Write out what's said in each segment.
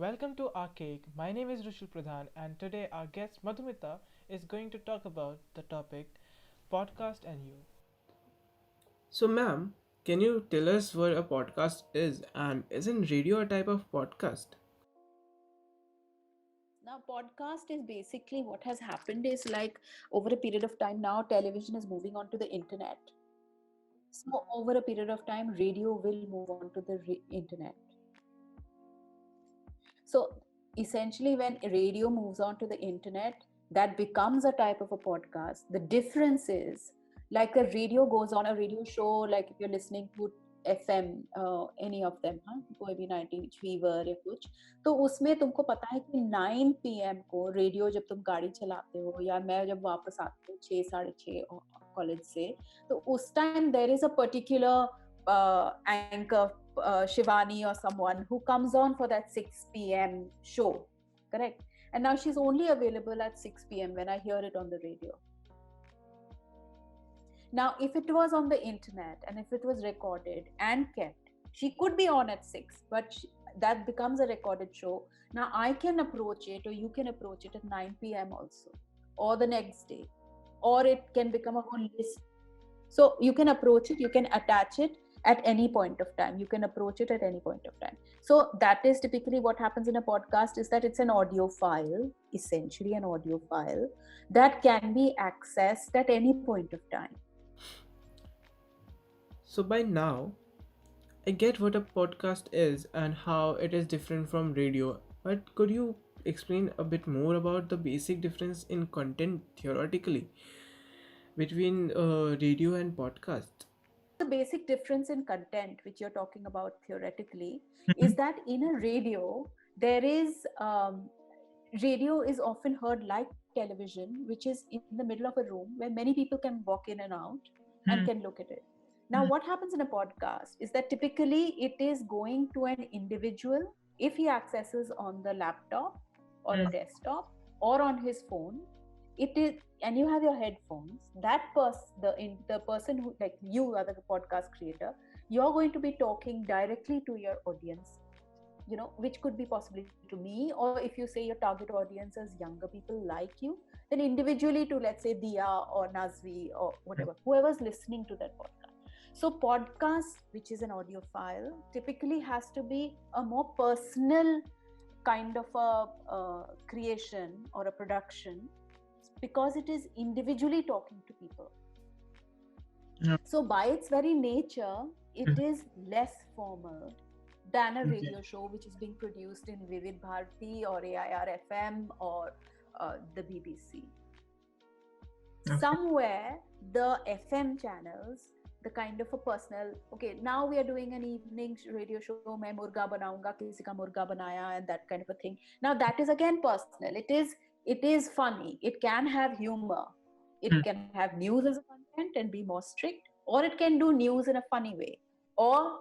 Welcome to our cake. My name is Rushil and today our guest Madhumita is going to talk about the topic podcast and you. So, ma'am, can you tell us what a podcast is and isn't radio a type of podcast? Now, podcast is basically what has happened is like over a period of time now, television is moving on to the internet. So, over a period of time, radio will move on to the internet. So, essentially, when radio moves on to the internet, that becomes a type of a podcast. The difference is like a radio goes on a radio show, like if you're listening to FM, any of them, हाँ कोई भी 90 fever या कुछ तो उसमें तुमको पता है कि 9 PM को रेडियो जब तुम गाड़ी चलाते हो या मैं जब वापस आती हूँ 6 साढ़े 6 कॉलेज से तो उस time there is a particular anchor Shivani or someone who comes on for that 6 p.m. show, correct? And now she's only available at 6 p.m. when I hear it on the radio. Now, if it was on the internet and if it was recorded and kept, she could be on at 6, but that becomes a recorded show. Now, I can approach it, or you can approach it at 9 p.m. also, or the next day, or it can become a whole list. So you can approach it, you can attach it at any point of time. You can approach it at any point of time. So that is typically what happens in a podcast is that it's an audio file, essentially an audio file that can be accessed at any point of time. So, by now, I get what a podcast is and how it is different from radio, but could you explain a bit more about the basic difference in content theoretically between radio and podcast? The basic difference in content, which you're talking about theoretically, is Mhm. that in a radio, there is radio is often heard like television, which is in the middle of a room where many people can walk in and out and Mhm. can look at it. Now, what happens in a podcast is that typically it is going to an individual if he accesses on the laptop or a Mhm. desktop or on his phone. It is, and you have your headphones. That the person who like you are the podcast creator, you're going to be talking directly to your audience, which could be possibly to me, or if you say your target audience is younger people like you, then individually to, let's say, Dia or Nazvi or whatever, whoever's listening to that podcast. So podcast, which is an audio file, typically has to be a more personal kind of a creation or a production because it is individually talking to people. Yeah. So by its very nature, it is less formal than a Okay. radio show which is being produced in Vivid Bharati or AIR FM or the BBC. Okay. Somewhere the FM channels, the kind of a personal, okay, now we are doing an evening radio show, मैं मुर्गा बनाऊंगा किसी का मुर्गा बनाया, and that kind of a thing. Now that is again personal. It is funny. It can have humor. It can have news as a content and be more strict, or it can do news in a funny way, or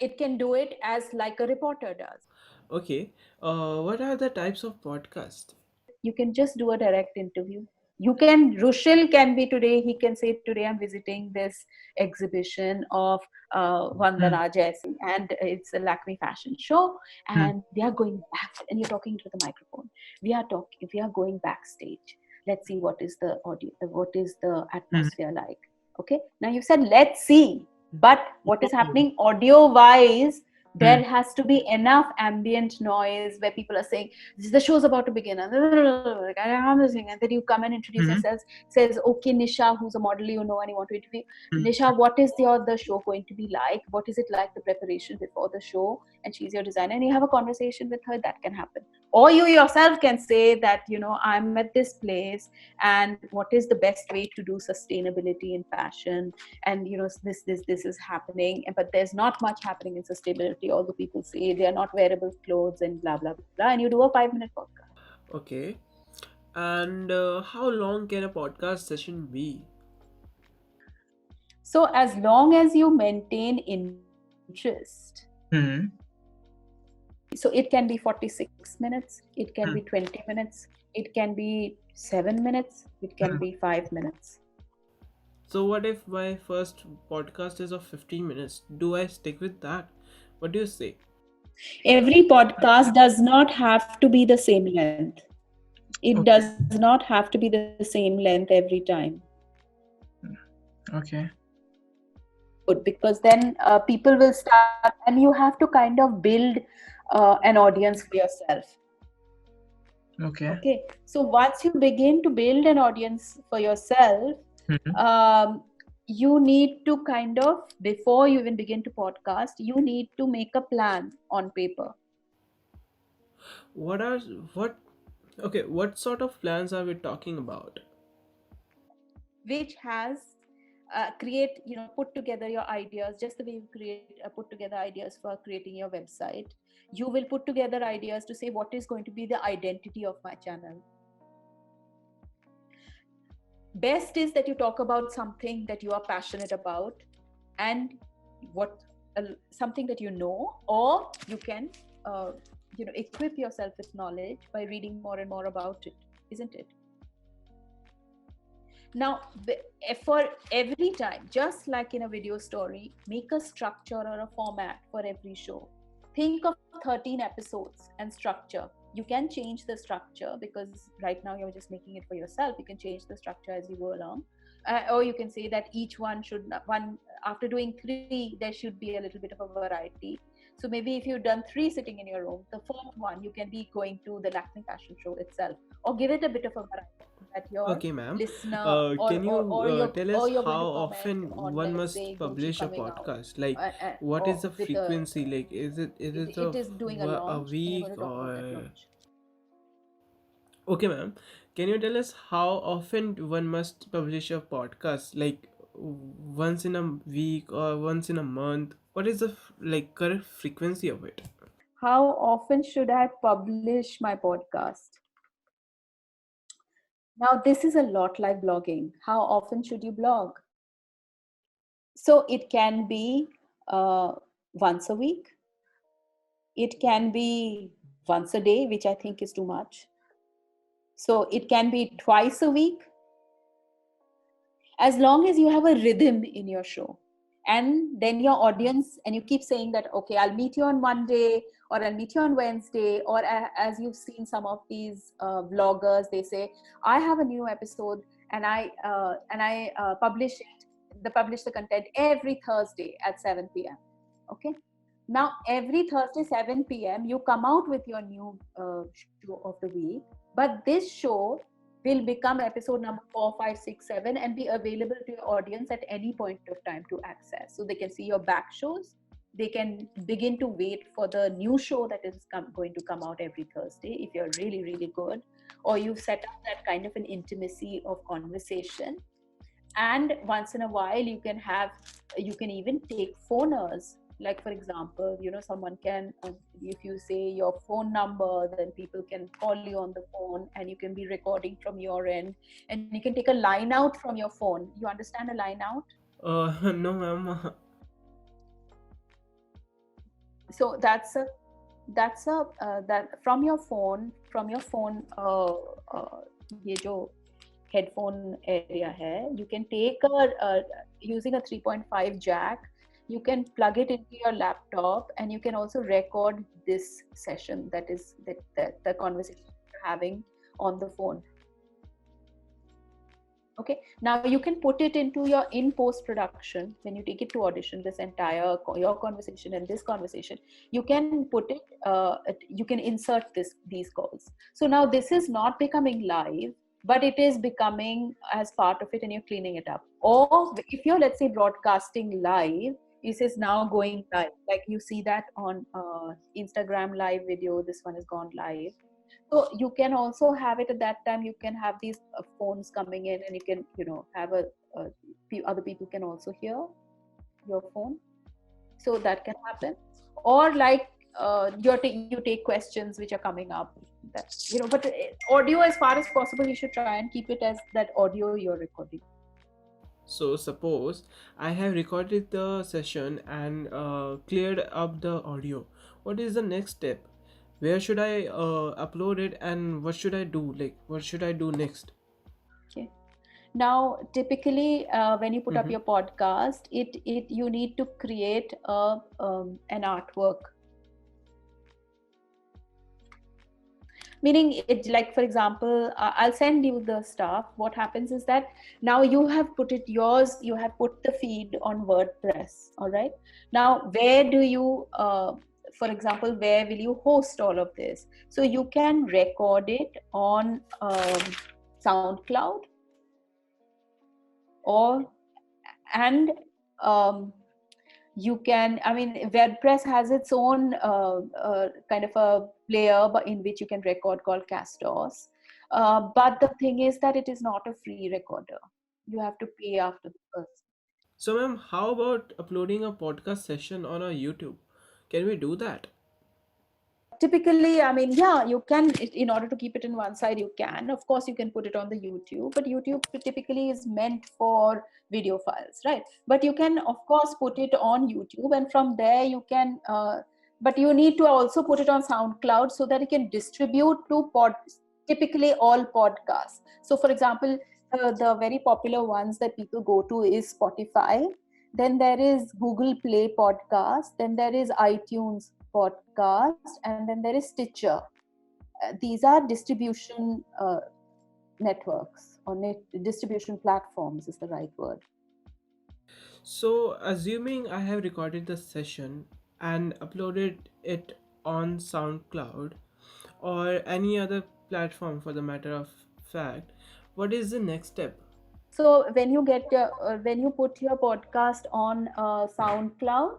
it can do it as like a reporter does. Okay. What are the types of podcast? You can just do a direct interview. You can, Rushil can be today, he can say, today I'm visiting this exhibition of Hmm. Vandana Jaisi, and it's a Lakme fashion show, Hmm. and we are going back, and you're talking to the microphone. We are going backstage. Let's see what is the audio, what is the Hmm. atmosphere like. Okay, now you said let's see, but what is Oh. happening audio wise, Hmm. there has to be enough ambient noise where people are saying the show's about to begin, and then you come and introduce Hmm. yourselves, says, okay, Nisha, who's a model, and you want to interview Hmm. Nisha, what is the show going to be like, what is it like, the preparation before the show, and she's your designer, and you have a conversation with her. That can happen. Or you yourself can say that, I'm at this place, and what is the best way to do sustainability in fashion, and this is happening, but there's not much happening in sustainability, although people say they are not wearable clothes and blah blah blah, and you do a 5-minute podcast. Okay. And how long can a podcast session be? So as long as you maintain interest, Hmm. so it can be 46 minutes, it can be Hmm. 20 minutes, it can be 7 minutes, it can Hmm. be 5 minutes. So what if my first podcast is of 15 minutes? Do I stick with that? What do you say? Every podcast does not have to be the same length. It Okay. does not have to be the same length every time. Okay. That's good, because then people will start, and you have to kind of build an audience for yourself. Okay. Okay, so once you begin to build an audience for yourself, Mhm. um, you need to kind of, before you even begin to podcast, you need to make a plan on paper, What are what? Okay, what sort of plans are we talking about? which has create, put together your ideas, just the way you create put together ideas for creating your website. You will put together ideas to say what is going to be the identity of my channel. Best is that you talk about something that you are passionate about, and what something that you know, or you can uh, equip yourself with knowledge by reading more and more about it, isn't it? Now, for every time, just like in a video story, make a structure or a format for every show. Think of 13 episodes and structure. You can change the structure, because right now you're just making it for yourself. You can change the structure as you go along. Or you can say that each one should, one after doing three, there should be a little bit of a variety. So maybe if you've done three sitting in your room, the fourth one you can be going to the Lakme fashion show itself, or give it a bit of a variety, so that your Okay, ma'am. listener, Can you or tell us you're going how to comment often on, one let's must say, Gochi publish a coming out, podcast? Like, what is or the with a, frequency? Like, is it it is doing a a launch, and you're going week to talk about that or? launch. Okay, ma'am. Can you tell us how often one must publish a podcast? Like, once in a week or once in a month? What is the like correct frequency of it? How often should I publish my podcast? Now, this is a lot like blogging. How often should you blog? So it can be once a week. It can be once a day, which I think is too much. So it can be twice a week, as long as you have a rhythm in your show. And then your audience, and you keep saying that, okay, I'll meet you on Monday, or I'll meet you on Wednesday, or as you've seen some of these vloggers, they say, I have a new episode, and I publish it, they publish the content every Thursday at 7 p.m. Okay, now every Thursday 7 p.m. you come out with your new show of the week, but this show will become episode number 4, 5, 6, 7, and be available to your audience at any point of time to access. So they can see your back shows. They can begin to wait for the new show that is going to come out every Thursday if you're really, really good, or you've set up that kind of an intimacy of conversation. And once in a while you can even take phoners, like for example, someone can, if you say your phone number, then people can call you on the phone, and you can be recording from your end, and you can take a line out from your phone. You understand a line out? No, ma'am. So that from your phone ये जो headphone area है, you can take using a 3.5 jack, you can plug it into your laptop, and you can also record this session, that the conversation you're having on the phone. Okay, now you can put it into your in post production. When you take it to audition, this entire your conversation and this conversation, you can put it, you can insert these calls. So now this is not becoming live, but it is becoming as part of it, and you're cleaning it up. Or if you're, let's say, broadcasting live, this is now going live, like you see that on Instagram live video, this one has gone live. So you can also have it at that time. You can have these phones coming in, and you can have other people can also hear your phone, so that can happen. Or like you take questions which are coming up, that but audio, as far as possible, you should try and keep it as that audio you're recording. So suppose I have recorded the session and cleared up the audio. What is the next step? Where should I upload it and what should I do? Like what should I do next? Okay, now typically when you put up Mm-hmm. your podcast, it you need to create an artwork. Meaning it, like for example, I'll send you the stuff. What happens is that now you have put it yours, you have put the feed on WordPress. All right, now where do you for example, where will you host all of this? So you can record it on SoundCloud, or and um, you can, I mean, WordPress has its own kind of a player in which you can record called Castos. But the thing is that it is not a free recorder. You have to pay after the first. So, ma'am, how about uploading a podcast session on our YouTube? Can we do that? Typically, I mean, yeah, you can, in order to keep it in one side, you can. Of course, you can put it on the YouTube, but YouTube typically is meant for video files, right? But you can, of course, put it on YouTube, and from there you can. But you need to also put it on SoundCloud so that you can distribute to typically all podcasts. So, for example, the very popular ones that people go to is Spotify. Then there is Google Play Podcast. Then there is iTunes Podcast, and then there is Stitcher. These are distribution networks, or distribution platforms is the right word. So, assuming I have recorded the session and uploaded it on SoundCloud or any other platform for the matter of fact, what is the next step? So when you put your podcast on SoundCloud,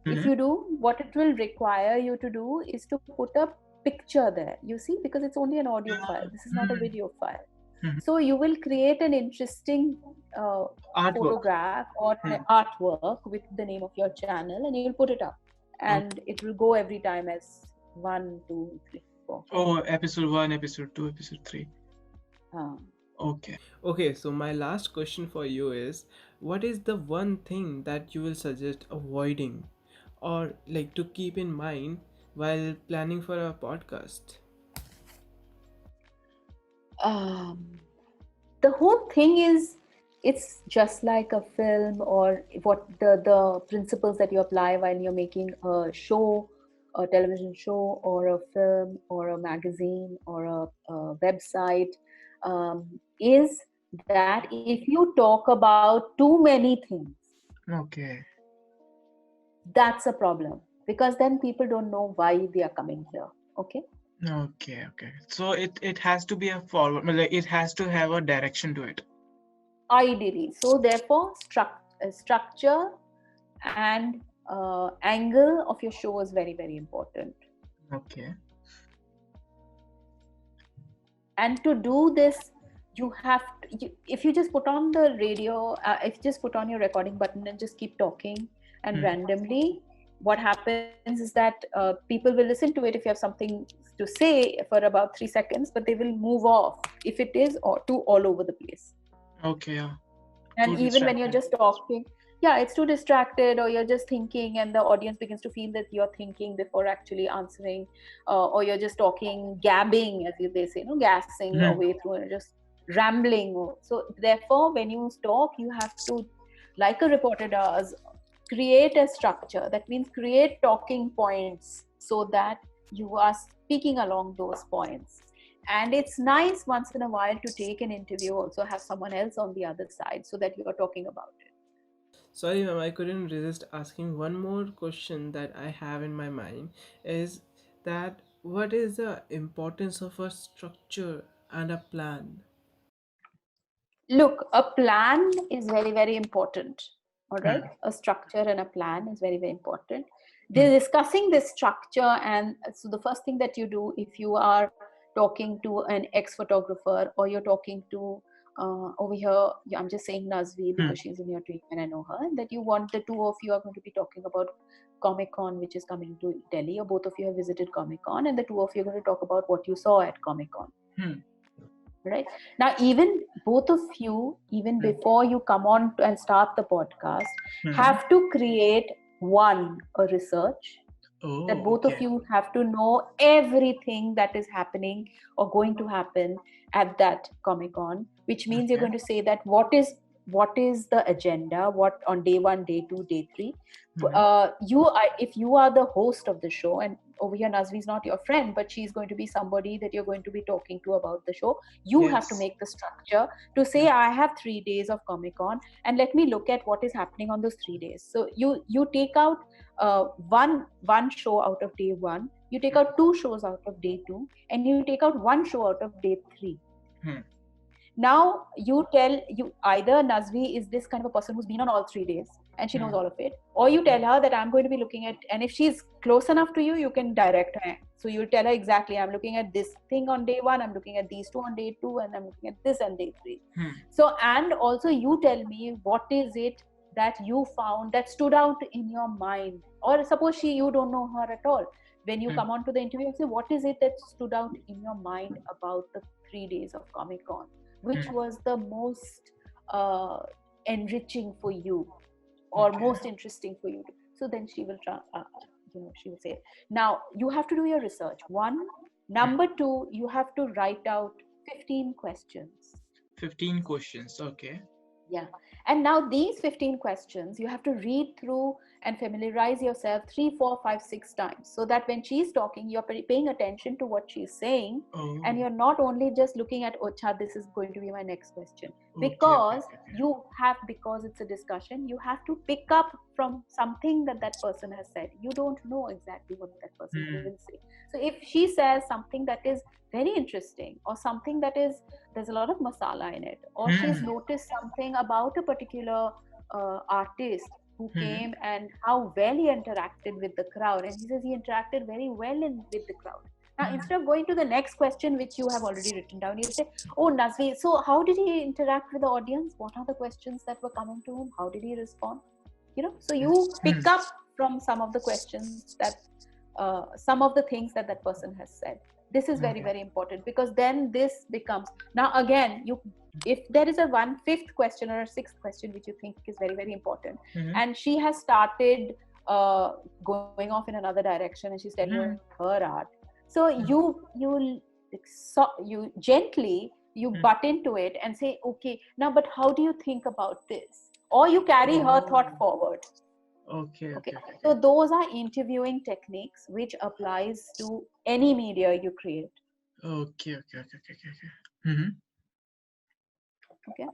if Mm-hmm. you do, what it will require you to do is to put a picture there. You see, because it's only an audio file. This is not a video file. Mhm. So you will create an interesting uh, Artwork. photograph or an artwork with the name of your channel, and you'll put it up, and it will go every time as 1, 2, 3, 4. Oh, episode 1, episode 2, episode 3. Um, Okay. Okay, so my last question for you is, what is the one thing that you will suggest avoiding or like to keep in mind while planning for a podcast? um, the whole thing is, it's just like a film, or what the principles that you apply while you're making a show, a television show, or a film, or a magazine, or a website, is that if you talk about too many things, Okay. that's a problem, because then people don't know why they are coming here. Okay. Okay. Okay. So it has to be a forward, like it has to have a direction to it. Ideally, so therefore structure and angle of your show is very, very important. Okay. And to do this, you have to, if you just put on the radio, if you just put on your recording button and just keep talking and randomly, what happens is that people will listen to it if you have something to say for about 3 seconds, but they will move off if it is too all over the place. Okay. Yeah. And Too even when you're distracted. just talking, yeah, it's too distracted, or you're just thinking and the audience begins to feel that you're thinking before actually answering, or you're just talking, gabbing, as they say, gassing your way through, and just rambling. So therefore, when you talk, you have to, like a reporter does, create a structure. That means create talking points so that you are speaking along those points. And it's nice once in a while to take an interview, also have someone else on the other side so that you are talking about it. Sorry, ma'am, I couldn't resist asking one more question that I have in my mind is that what is the importance of a structure and a plan? Look, a plan is very, very important. All right. Hmm. A structure and a plan is very, very important. Discussing this structure, and so the first thing that you do if you are talking to an ex photographer, or you're talking to over here, I'm just saying Nazvi because she's in your team and I know her, and that you want the two of you are going to be talking about Comic Con, which is coming to Delhi, or both of you have visited Comic Con, and the two of you are going to talk about what you saw at Comic Con. Right now, even both of you, even before you come on and start the podcast, have to create a research, that both of you have to know everything that is happening or going to happen at that Comic Con, which means you're going to say that what is the agenda, what on day 1, day 2, day 3. If you are the host of the show, and over here Nazvi is not your friend, but she's going to be somebody that you're going to be talking to about the show. You have to Yes. make the structure to say, Yeah. I have 3 days of Comic Con, and let me look at what is happening on those 3 days. So you take out one show out of day one, you take out two shows out of day two, and you take out one show out of day three. Hmm. Now you tell, you either Nazvi is this kind of a person who's been on all 3 days and she knows Hmm. all of it, or you tell her that I'm going to be looking at, and if she's close enough to you, you can direct her. So you tell her exactly, I'm looking at this thing on day one, I'm looking at these two on day two, and I'm looking at this on day three. Hmm. So, and also you tell me what is it that you found that stood out in your mind, or suppose you don't know her at all. When you Hmm. come on to the interview and say, what is it that stood out in your mind about the 3 days of Comic Con? Which Hmm. was the most uh, enriching for you, or Okay. most interesting for you? So then she will try, she will say, now you have to do your research. One. Hmm. Number two, you have to write out 15 questions. 15 questions. Okay. Yeah. And now these 15 questions, you have to read through and familiarize yourself 3, 4, 5, 6 times, so that when she's talking, you're paying attention to what she's saying. And Oh. you're not only just looking at, oh, cha, this is going to be my next question. Okay. Okay. Because Okay. because it's a discussion, you have to pick up from something that that person has said. You don't know exactly what that person Hmm. will say. So if she says something that is very interesting, or something that is, there's a lot of masala in it, or she's Hmm. noticed something about a particular artist who Hmm. came and how well he interacted with the crowd, and he says he interacted very well with the crowd. Now Hmm. instead of going to the next question which you have already written down, you say, oh Nazvi, so how did he interact with the audience, what are the questions that were coming to him, how did he respond? So you Hmm. pick up from some of the questions that some of the things that that person has said. This is very, Okay. very important, because then this becomes, now again, you, if there is a one fifth question or a sixth question which you think is very, very important, Hmm. and she has started going off in another direction, and she's telling you Hmm. her art, so you gently, you Hmm. butt into it and say, okay, now but how do you think about this, or you carry her thought Oh. forward. Okay. Okay, Okay. Okay. so Okay. those are interviewing techniques which applies to any media you create. Okay. Okay. Okay. Okay. Okay. Hmm. Okay,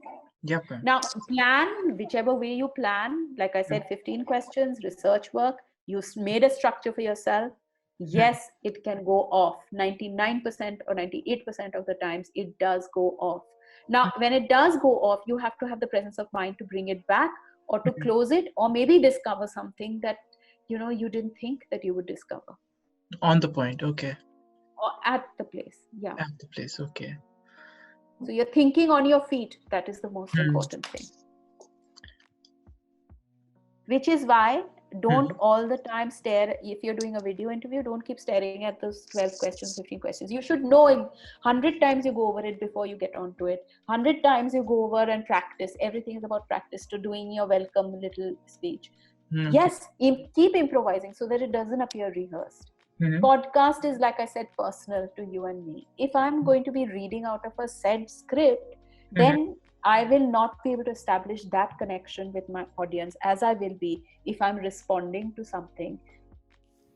Yep. Ma'am. now plan whichever way you plan. Like I Hmm. said, 15 questions, research work. You made a structure for yourself. Hmm. Yes, it can go off 99% or 98% of the times. It does go off. Now when it does go off, you have to have the presence of mind to bring it back, or to Hmm. close it, or maybe discover something that you didn't think that you would discover, On the point. Okay. or at the place. Yeah. At the place. Okay. So you're thinking on your feet. That is the most Hmm. important thing. Which is why don't Hmm. all the time stare. If you're doing a video interview, don't keep staring at those 12 questions, 15 questions. You should know it 100 times. You go over it before you get onto it. 100 times you go over and practice. Everything is about practice, to doing your welcome little speech. Okay. Yes, keep improvising so that it doesn't appear rehearsed. Hmm. Podcast is, like I said, personal to you and me. If I'm going to be reading out of a said script, Hmm. then I will not be able to establish that connection with my audience as I will be if I'm responding to something.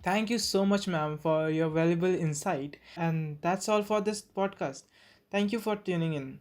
Thank you so much, ma'am, for your valuable insight. And that's all for this podcast. Thank you for tuning in.